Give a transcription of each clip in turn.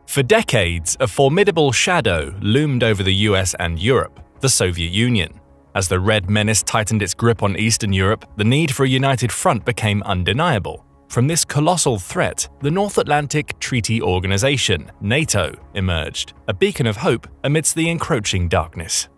For decades, a formidable shadow loomed over the US and Europe, the Soviet Union. As the Red Menace tightened its grip on Eastern Europe, the need for a united front became undeniable. From this colossal threat, the North Atlantic Treaty Organization, NATO, emerged, a beacon of hope amidst the encroaching darkness.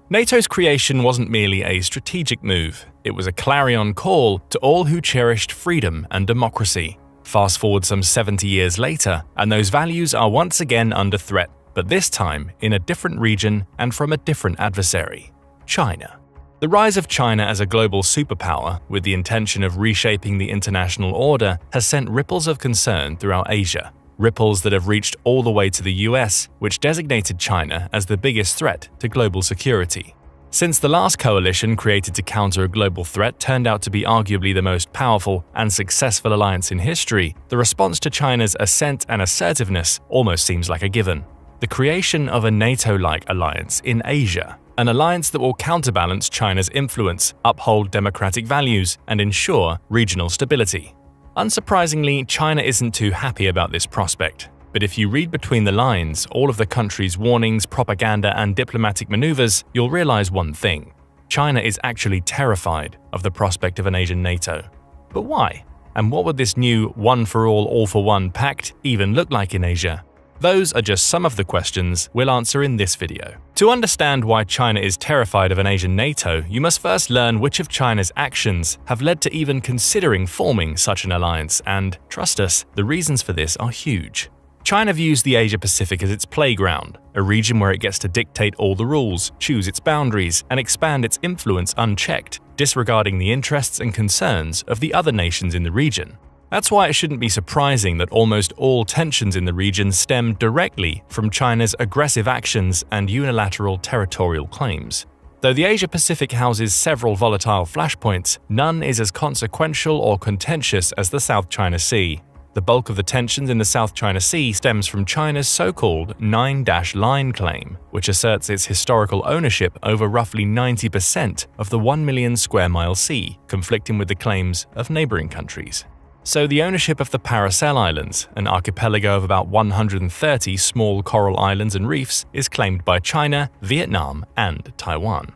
NATO's creation wasn't merely a strategic move, it was a clarion call to all who cherished freedom and democracy. Fast forward some 70 years later, and those values are once again under threat, but this time in a different region and from a different adversary: China. The rise of China as a global superpower, with the intention of reshaping the international order, has sent ripples of concern throughout Asia. Ripples that have reached all the way to the US, which designated China as the biggest threat to global security. Since the last coalition created to counter a global threat turned out to be arguably the most powerful and successful alliance in history, the response to China's ascent and assertiveness almost seems like a given. The creation of a NATO-like alliance in Asia, an alliance that will counterbalance China's influence, uphold democratic values, and ensure regional stability. Unsurprisingly, China isn't too happy about this prospect. But if you read between the lines, all of the country's warnings, propaganda, and diplomatic maneuvers, you'll realize one thing: China is actually terrified of the prospect of an Asian NATO. But why? And what would this new one-for-all, all-for-one pact even look like in Asia? Those are just some of the questions we'll answer in this video. To understand why China is terrified of an Asian NATO, you must first learn which of China's actions have led to even considering forming such an alliance, and, trust us, the reasons for this are huge. China views the Asia-Pacific as its playground, a region where it gets to dictate all the rules, choose its boundaries, and expand its influence unchecked, disregarding the interests and concerns of the other nations in the region. That's why it shouldn't be surprising that almost all tensions in the region stem directly from China's aggressive actions and unilateral territorial claims. Though the Asia-Pacific houses several volatile flashpoints, none is as consequential or contentious as the South China Sea. The bulk of the tensions in the South China Sea stems from China's so-called Nine-Line Claim, which asserts its historical ownership over roughly 90% of the 1 million square mile sea, conflicting with the claims of neighboring countries. So the ownership of the Paracel Islands, an archipelago of about 130 small coral islands and reefs, is claimed by China, Vietnam, and Taiwan.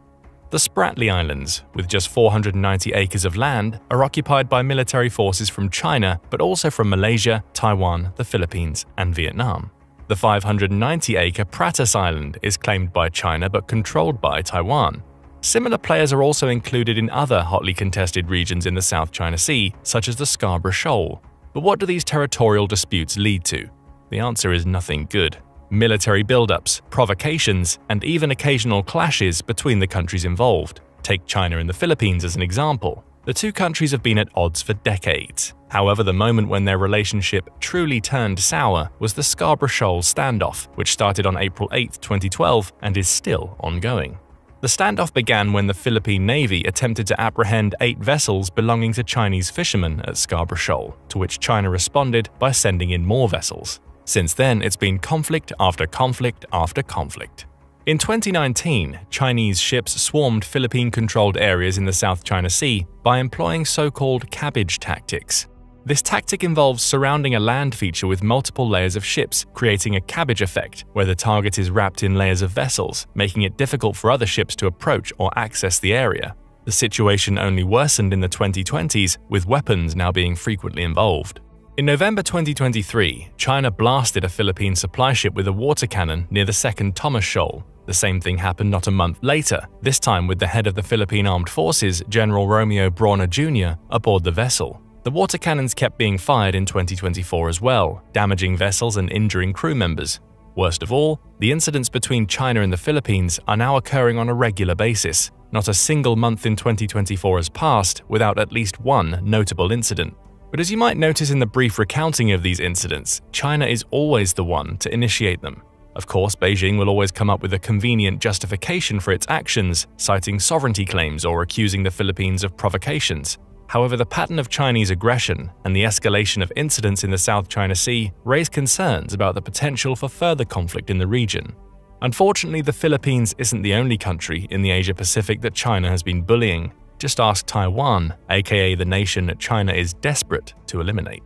The Spratly Islands, with just 490 acres of land, are occupied by military forces from China, but also from Malaysia, Taiwan, the Philippines, and Vietnam. The 590-acre Pratas Island is claimed by China but controlled by Taiwan. Similar players are also included in other hotly contested regions in the South China Sea, such as the Scarborough Shoal. But what do these territorial disputes lead to? The answer is nothing good. Military buildups, provocations, and even occasional clashes between the countries involved. Take China and the Philippines as an example. The two countries have been at odds for decades. However, the moment when their relationship truly turned sour was the Scarborough Shoal standoff, which started on April 8, 2012 and is still ongoing. The standoff began when the Philippine Navy attempted to apprehend 8 vessels belonging to Chinese fishermen at Scarborough Shoal, to which China responded by sending in more vessels. Since then, it's been conflict after conflict after conflict. In 2019, Chinese ships swarmed Philippine-controlled areas in the South China Sea by employing so-called cabbage tactics. This tactic involves surrounding a land feature with multiple layers of ships, creating a cabbage effect, where the target is wrapped in layers of vessels, making it difficult for other ships to approach or access the area. The situation only worsened in the 2020s, with weapons now being frequently involved. In November 2023, China blasted a Philippine supply ship with a water cannon near the second Thomas Shoal. The same thing happened not a month later, this time with the head of the Philippine Armed Forces, General Romeo Brawner Jr., aboard the vessel. The water cannons kept being fired in 2024 as well, damaging vessels and injuring crew members. Worst of all, the incidents between China and the Philippines are now occurring on a regular basis. Not a single month in 2024 has passed without at least one notable incident. But as you might notice in the brief recounting of these incidents, China is always the one to initiate them. Of course, Beijing will always come up with a convenient justification for its actions, citing sovereignty claims or accusing the Philippines of provocations. However, the pattern of Chinese aggression and the escalation of incidents in the South China Sea raise concerns about the potential for further conflict in the region. Unfortunately, the Philippines isn't the only country in the Asia-Pacific that China has been bullying. Just ask Taiwan, aka the nation China is desperate to eliminate.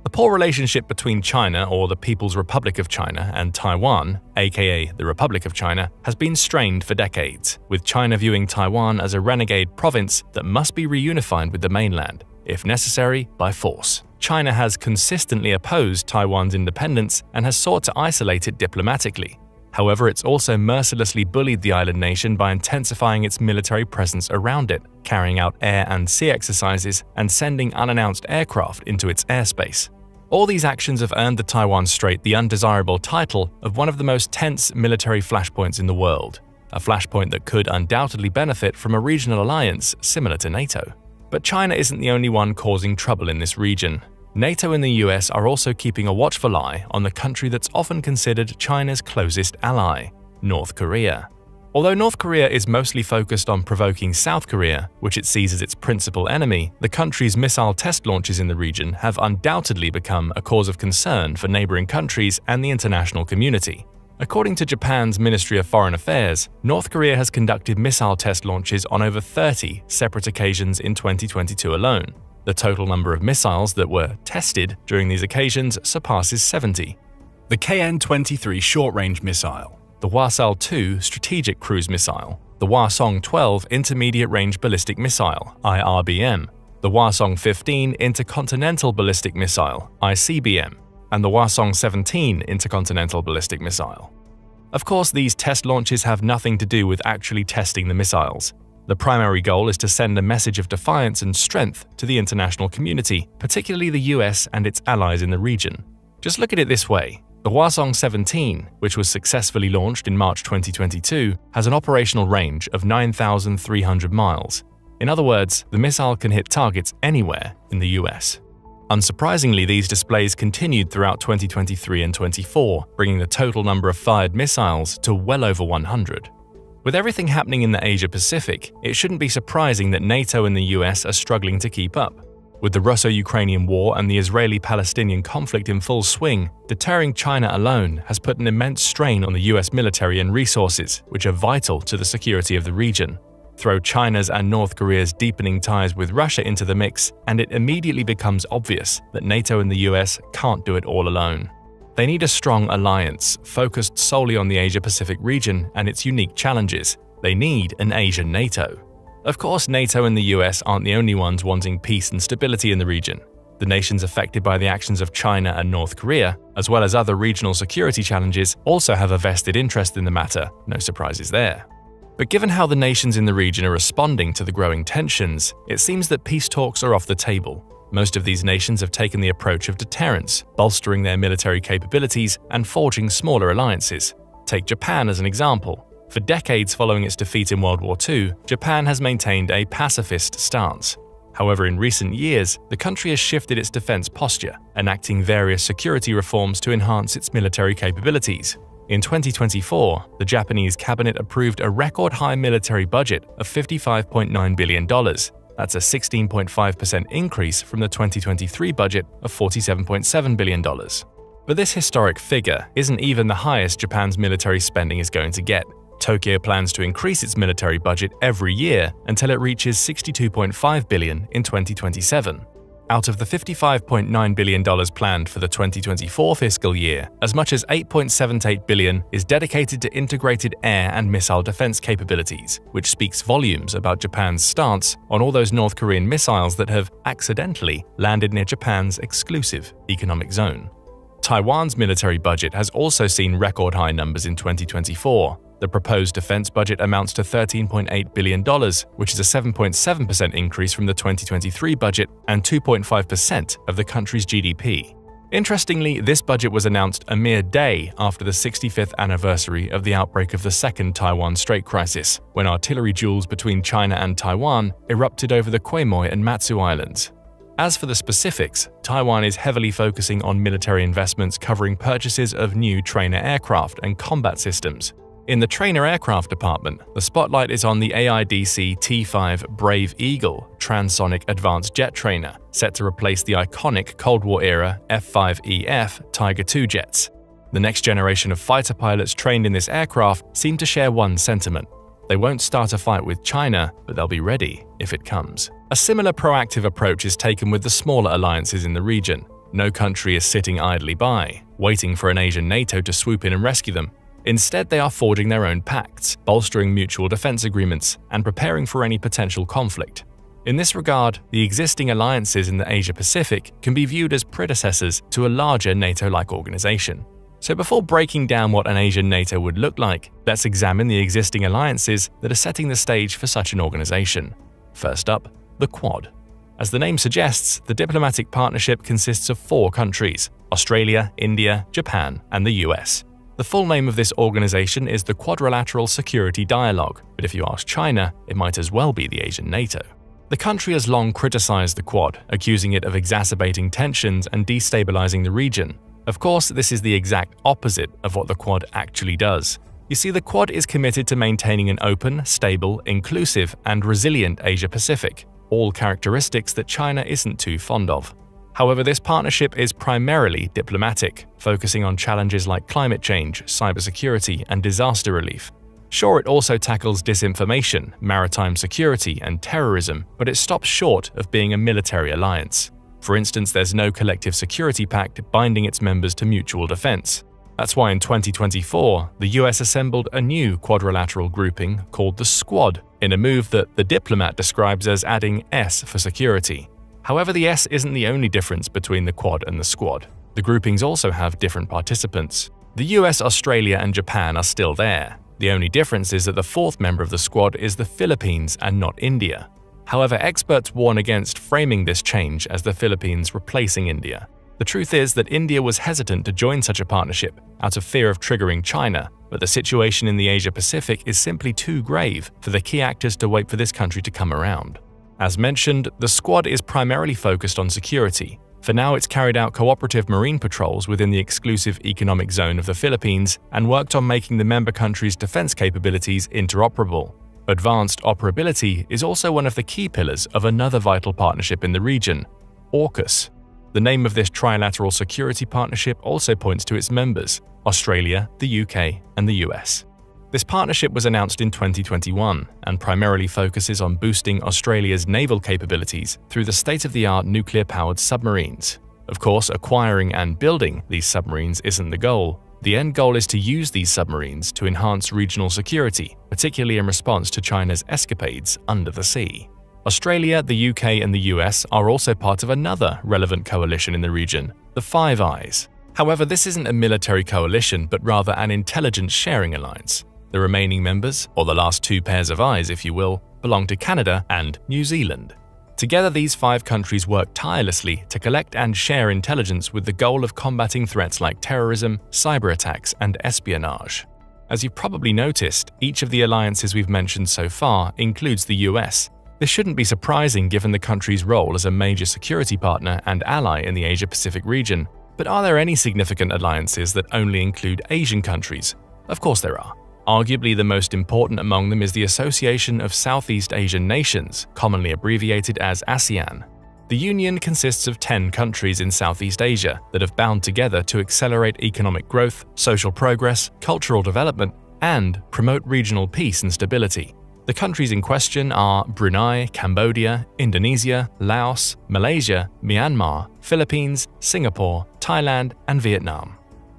The poor relationship between China, or the People's Republic of China, and Taiwan, aka the Republic of China, has been strained for decades, with China viewing Taiwan as a renegade province that must be reunified with the mainland, if necessary, by force. China has consistently opposed Taiwan's independence and has sought to isolate it diplomatically. However, it's also mercilessly bullied the island nation by intensifying its military presence around it, carrying out air and sea exercises, and sending unannounced aircraft into its airspace. All these actions have earned the Taiwan Strait the undesirable title of one of the most tense military flashpoints in the world, a flashpoint that could undoubtedly benefit from a regional alliance similar to NATO. But China isn't the only one causing trouble in this region. NATO and the US are also keeping a watchful eye on the country that's often considered China's closest ally, North Korea. Although North Korea is mostly focused on provoking South Korea, which it sees as its principal enemy, the country's missile test launches in the region have undoubtedly become a cause of concern for neighboring countries and the international community. According to Japan's Ministry of Foreign Affairs, North Korea has conducted missile test launches on over 30 separate occasions in 2022 alone. The total number of missiles that were tested during these occasions surpasses 70. The KN-23 short-range missile, the Hwasal-2 strategic cruise missile, the Hwasong-12 intermediate-range ballistic missile (IRBM), the Hwasong-15 intercontinental ballistic missile (ICBM), and the Hwasong-17 intercontinental ballistic missile. Of course, these test launches have nothing to do with actually testing the missiles. The primary goal is to send a message of defiance and strength to the international community, particularly the US and its allies in the region. Just look at it this way. The Hwasong-17, which was successfully launched in March 2022, has an operational range of 9,300 miles. In other words, the missile can hit targets anywhere in the US. Unsurprisingly, these displays continued throughout 2023 and 24, bringing the total number of fired missiles to well over 100. With everything happening in the Asia-Pacific, it shouldn't be surprising that NATO and the US are struggling to keep up. With the Russo-Ukrainian war and the Israeli-Palestinian conflict in full swing, deterring China alone has put an immense strain on the US military and resources, which are vital to the security of the region. Throw China's and North Korea's deepening ties with Russia into the mix, and it immediately becomes obvious that NATO and the US can't do it all alone. They need a strong alliance, focused solely on the Asia-Pacific region and its unique challenges. They need an Asian NATO. Of course, NATO and the US aren't the only ones wanting peace and stability in the region. The nations affected by the actions of China and North Korea, as well as other regional security challenges, also have a vested interest in the matter, no surprises there. But given how the nations in the region are responding to the growing tensions, it seems that peace talks are off the table. Most of these nations have taken the approach of deterrence, bolstering their military capabilities and forging smaller alliances. Take Japan as an example. For decades following its defeat in World War II, Japan has maintained a pacifist stance. However, in recent years, the country has shifted its defense posture, enacting various security reforms to enhance its military capabilities. In 2024, the Japanese cabinet approved a record-high military budget of $55.9 billion. That's a 16.5% increase from the 2023 budget of $47.7 billion. But this historic figure isn't even the highest Japan's military spending is going to get. Tokyo plans to increase its military budget every year until it reaches $62.5 billion in 2027. Out of the $55.9 billion planned for the 2024 fiscal year, as much as $8.78 billion is dedicated to integrated air and missile defense capabilities, which speaks volumes about Japan's stance on all those North Korean missiles that have accidentally landed near Japan's exclusive economic zone. Taiwan's military budget has also seen record-high numbers in 2024. The proposed defense budget amounts to $13.8 billion, which is a 7.7% increase from the 2023 budget and 2.5% of the country's GDP. Interestingly, this budget was announced a mere day after the 65th anniversary of the outbreak of the Second Taiwan Strait crisis, when artillery duels between China and Taiwan erupted over the Quemoy and Matsu Islands. As for the specifics, Taiwan is heavily focusing on military investments covering purchases of new trainer aircraft and combat systems. In the trainer aircraft department, the spotlight is on the AIDC T-5 Brave Eagle transonic advanced jet trainer, set to replace the iconic Cold War-era F-5EF Tiger II jets. The next generation of fighter pilots trained in this aircraft seem to share one sentiment. They won't start a fight with China, but they'll be ready if it comes. A similar proactive approach is taken with the smaller alliances in the region. no country is sitting idly by, waiting for an Asian NATO to swoop in and rescue them. Instead, they are forging their own pacts, bolstering mutual defense agreements, and preparing for any potential conflict. In this regard, the existing alliances in the Asia-Pacific can be viewed as predecessors to a larger NATO-like organization. So before breaking down what an Asian NATO would look like, let's examine the existing alliances that are setting the stage for such an organization. First up, the Quad. As the name suggests, the diplomatic partnership consists of 4 countries: Australia, India, Japan, and the US. The full name of this organization is the Quadrilateral Security Dialogue, but if you ask China, it might as well be the Asian NATO. The country has long criticized the Quad, accusing it of exacerbating tensions and destabilizing the region. Of course, this is the exact opposite of what the Quad actually does. You see, the Quad is committed to maintaining an open, stable, inclusive, and resilient Asia-Pacific, all characteristics that China isn't too fond of. However, this partnership is primarily diplomatic, focusing on challenges like climate change, cybersecurity, and disaster relief. Sure, it also tackles disinformation, maritime security, and terrorism, but it stops short of being a military alliance. For instance, there's no collective security pact binding its members to mutual defense. That's why in 2024, the US assembled a new quadrilateral grouping called the Squad, in a move that The Diplomat describes as adding S for security. However, the S isn't the only difference between the Quad and the Squad. The groupings also have different participants. The US, Australia, and Japan are still there. The only difference is that the 4th member of the Squad is the Philippines and not India. However, experts warn against framing this change as the Philippines replacing India. The truth is that India was hesitant to join such a partnership out of fear of triggering China, but the situation in the Asia-Pacific is simply too grave for the key actors to wait for this country to come around. As mentioned, the Squad is primarily focused on security. For now, it's carried out cooperative marine patrols within the exclusive economic zone of the Philippines and worked on making the member countries' defense capabilities interoperable. Advanced operability is also one of the key pillars of another vital partnership in the region, AUKUS. The name of this trilateral security partnership also points to its members, Australia, the UK, and the US. This partnership was announced in 2021 and primarily focuses on boosting Australia's naval capabilities through the state-of-the-art nuclear-powered submarines. Of course, acquiring and building these submarines isn't the goal. The end goal is to use these submarines to enhance regional security, particularly in response to China's escapades under the sea. Australia, the UK, and the US are also part of another relevant coalition in the region, the Five Eyes. However, this isn't a military coalition, but rather an intelligence sharing alliance. The remaining members, or the last 2 pairs of eyes if you will, belong to Canada and New Zealand. Together, these 5 countries work tirelessly to collect and share intelligence with the goal of combating threats like terrorism, cyber attacks, and espionage. As you've probably noticed, each of the alliances we've mentioned so far includes the US. This shouldn't be surprising given the country's role as a major security partner and ally in the Asia-Pacific region. But are there any significant alliances that only include Asian countries? Of course there are. Arguably the most important among them is the Association of Southeast Asian Nations, commonly abbreviated as ASEAN. The union consists of 10 countries in Southeast Asia that have bound together to accelerate economic growth, social progress, cultural development, and promote regional peace and stability. The countries in question are Brunei, Cambodia, Indonesia, Laos, Malaysia, Myanmar, Philippines, Singapore, Thailand, and Vietnam.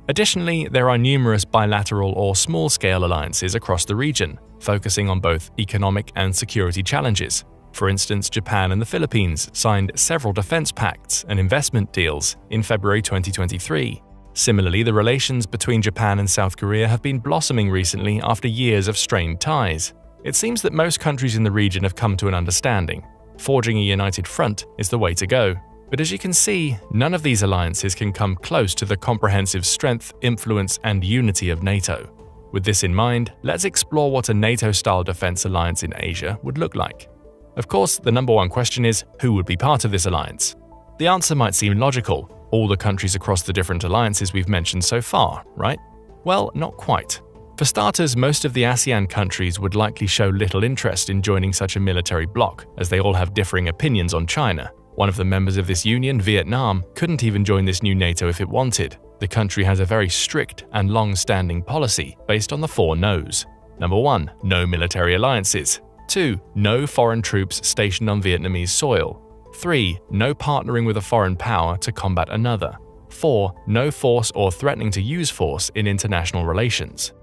Additionally, there are numerous bilateral or small-scale alliances across the region, focusing on both economic and security challenges. For instance, Japan and the Philippines signed several defense pacts and investment deals in February 2023. Similarly, the relations between Japan and South Korea have been blossoming recently after years of strained ties. It seems that most countries in the region have come to an understanding. Forging a united front is the way to go. But as you can see, none of these alliances can come close to the comprehensive strength, influence, and unity of NATO. With this in mind, let's explore what a NATO-style defense alliance in Asia would look like. Of course, the number one question is, who would be part of this alliance? The answer might seem logical, all the countries across the different alliances we've mentioned so far, right? Well, not quite. For starters, most of the ASEAN countries would likely show little interest in joining such a military bloc, as they all have differing opinions on China. One of the members of this union, Vietnam, couldn't even join this new NATO if it wanted. The country has a very strict and long-standing policy based on the 4 no's. Number 1, no military alliances. 2, no foreign troops stationed on Vietnamese soil. 3. No partnering with a foreign power to combat another. 4. No force or threatening to use force in international relations.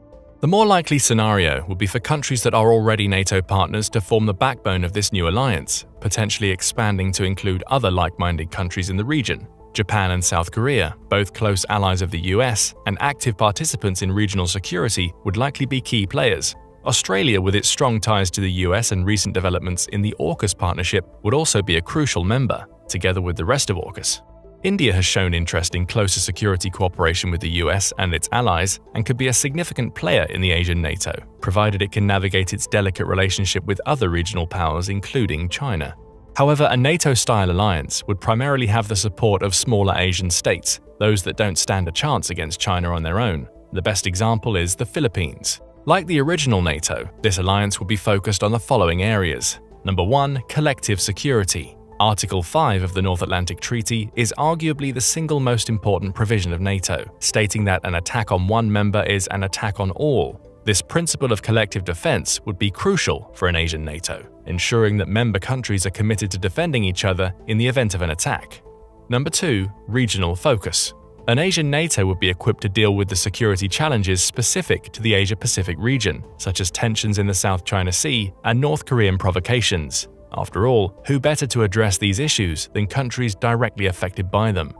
The more likely scenario would be for countries that are already NATO partners to form the backbone of this new alliance, potentially expanding to include other like-minded countries in the region. Japan and South Korea, both close allies of the US and active participants in regional security, would likely be key players. Australia, with its strong ties to the US and recent developments in the AUKUS partnership, would also be a crucial member, together with the rest of AUKUS. India has shown interest in closer security cooperation with the US and its allies and could be a significant player in the Asian NATO, provided it can navigate its delicate relationship with other regional powers, including China. However, a NATO-style alliance would primarily have the support of smaller Asian states, those that don't stand a chance against China on their own. The best example is the Philippines. Like the original NATO, this alliance would be focused on the following areas. Number 1. Collective security. Article 5 of the North Atlantic Treaty is arguably the single most important provision of NATO, stating that an attack on one member is an attack on all. This principle of collective defense would be crucial for an Asian NATO, ensuring that member countries are committed to defending each other in the event of an attack. Number 2. Regional focus. An Asian NATO would be equipped to deal with the security challenges specific to the Asia-Pacific region, such as tensions in the South China Sea and North Korean provocations. After all, who better to address these issues than countries directly affected by them?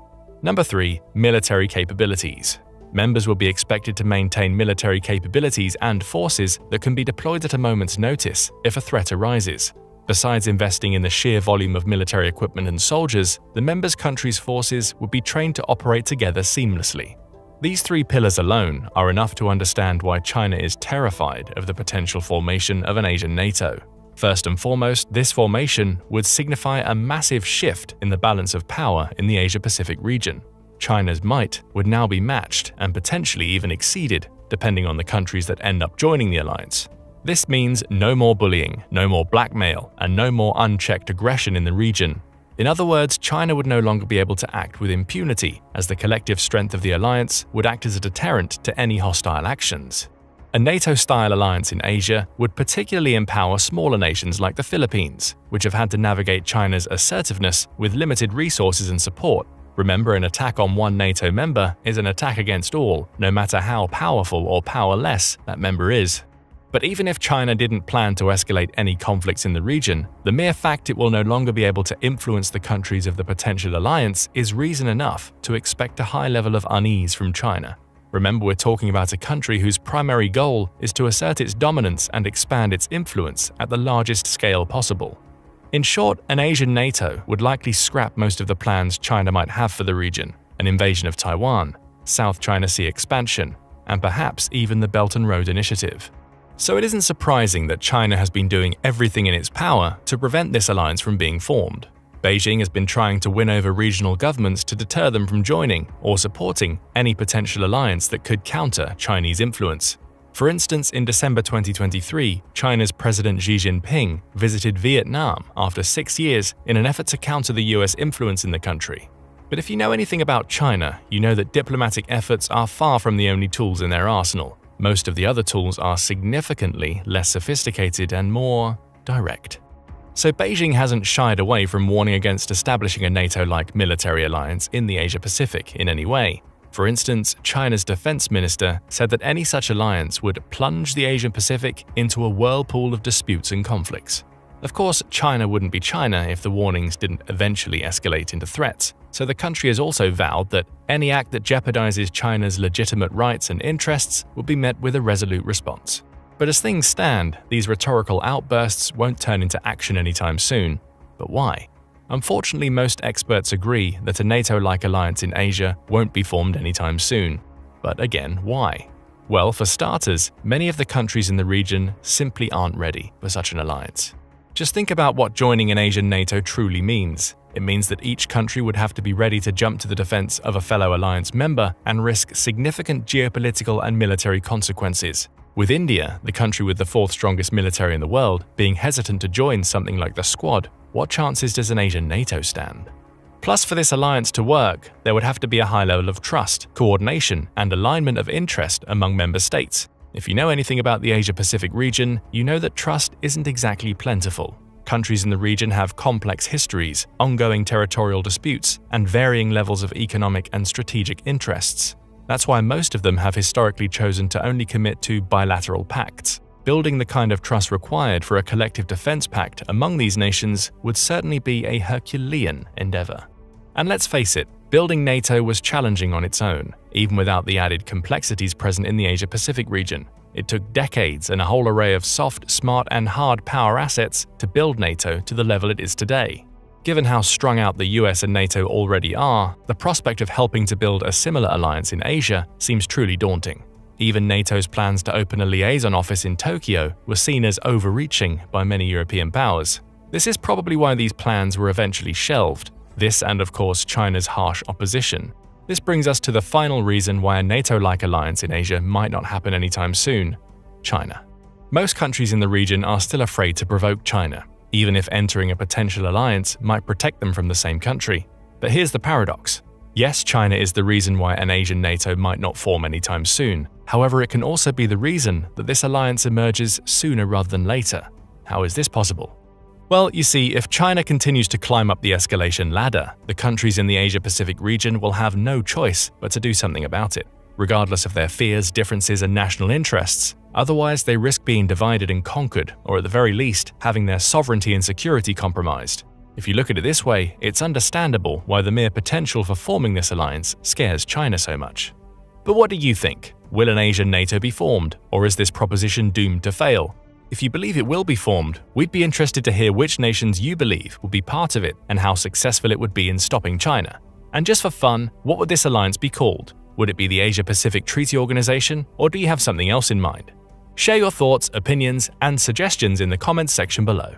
Number 3. Military capabilities. Members will be expected to maintain military capabilities and forces that can be deployed at a moment's notice if a threat arises. Besides investing in the sheer volume of military equipment and soldiers, the members' countries' forces would be trained to operate together seamlessly. These 3 pillars alone are enough to understand why China is terrified of the potential formation of an Asian NATO. First and foremost, this formation would signify a massive shift in the balance of power in the Asia-Pacific region. China's might would now be matched and potentially even exceeded, depending on the countries that end up joining the alliance. This means no more bullying, no more blackmail, and no more unchecked aggression in the region. In other words, China would no longer be able to act with impunity, as the collective strength of the alliance would act as a deterrent to any hostile actions. A NATO-style alliance in Asia would particularly empower smaller nations like the Philippines, which have had to navigate China's assertiveness with limited resources and support. Remember, an attack on one NATO member is an attack against all, no matter how powerful or powerless that member is. But even if China didn't plan to escalate any conflicts in the region, the mere fact it will no longer be able to influence the countries of the potential alliance is reason enough to expect a high level of unease from China. Remember, we're talking about a country whose primary goal is to assert its dominance and expand its influence at the largest scale possible. In short, an Asian NATO would likely scrap most of the plans China might have for the region, an invasion of Taiwan, South China Sea expansion, and perhaps even the Belt and Road Initiative. So it isn't surprising that China has been doing everything in its power to prevent this alliance from being formed. Beijing has been trying to win over regional governments to deter them from joining or supporting any potential alliance that could counter Chinese influence. For instance, in December 2023, China's President Xi Jinping visited Vietnam after 6 years in an effort to counter the US influence in the country. But if you know anything about China, you know that diplomatic efforts are far from the only tools in their arsenal. Most of the other tools are significantly less sophisticated and more direct. So Beijing hasn't shied away from warning against establishing a NATO-like military alliance in the Asia-Pacific in any way. For instance, China's defense minister said that any such alliance would plunge the Asia-Pacific into a whirlpool of disputes and conflicts. Of course, China wouldn't be China if the warnings didn't eventually escalate into threats, so the country has also vowed that any act that jeopardizes China's legitimate rights and interests will be met with a resolute response. But as things stand, these rhetorical outbursts won't turn into action anytime soon. But why? Unfortunately, most experts agree that a NATO-like alliance in Asia won't be formed anytime soon. But again, why? Well, for starters, many of the countries in the region simply aren't ready for such an alliance. Just think about what joining an Asian NATO truly means. It means that each country would have to be ready to jump to the defense of a fellow alliance member and risk significant geopolitical and military consequences. With India, the country with the 4th strongest military in the world, being hesitant to join something like the Squad, what chances does an Asian NATO stand? Plus, for this alliance to work, there would have to be a high level of trust, coordination, and alignment of interest among member states. If you know anything about the Asia-Pacific region, you know that trust isn't exactly plentiful. Countries in the region have complex histories, ongoing territorial disputes, and varying levels of economic and strategic interests. That's why most of them have historically chosen to only commit to bilateral pacts. Building the kind of trust required for a collective defense pact among these nations would certainly be a Herculean endeavor. And let's face it, building NATO was challenging on its own, even without the added complexities present in the Asia-Pacific region. It took decades and a whole array of soft, smart, and hard power assets to build NATO to the level it is today. Given how strung out the US and NATO already are, the prospect of helping to build a similar alliance in Asia seems truly daunting. Even NATO's plans to open a liaison office in Tokyo were seen as overreaching by many European powers. This is probably why these plans were eventually shelved. This and, of course, China's harsh opposition. This brings us to the final reason why a NATO-like alliance in Asia might not happen anytime soon: China. Most countries in the region are still afraid to provoke China, even if entering a potential alliance might protect them from the same country. But here's the paradox. Yes, China is the reason why an Asian NATO might not form anytime soon. However, it can also be the reason that this alliance emerges sooner rather than later. How is this possible? Well, you see, if China continues to climb up the escalation ladder, the countries in the Asia-Pacific region will have no choice but to do something about it, regardless of their fears, differences, and national interests. Otherwise, they risk being divided and conquered, or at the very least, having their sovereignty and security compromised. If you look at it this way, it's understandable why the mere potential for forming this alliance scares China so much. But what do you think? Will an Asian NATO be formed, or is this proposition doomed to fail? If you believe it will be formed, we'd be interested to hear which nations you believe will be part of it and how successful it would be in stopping China. And just for fun, what would this alliance be called? Would it be the Asia-Pacific Treaty Organization, or do you have something else in mind? Share your thoughts, opinions, and suggestions in the comments section below.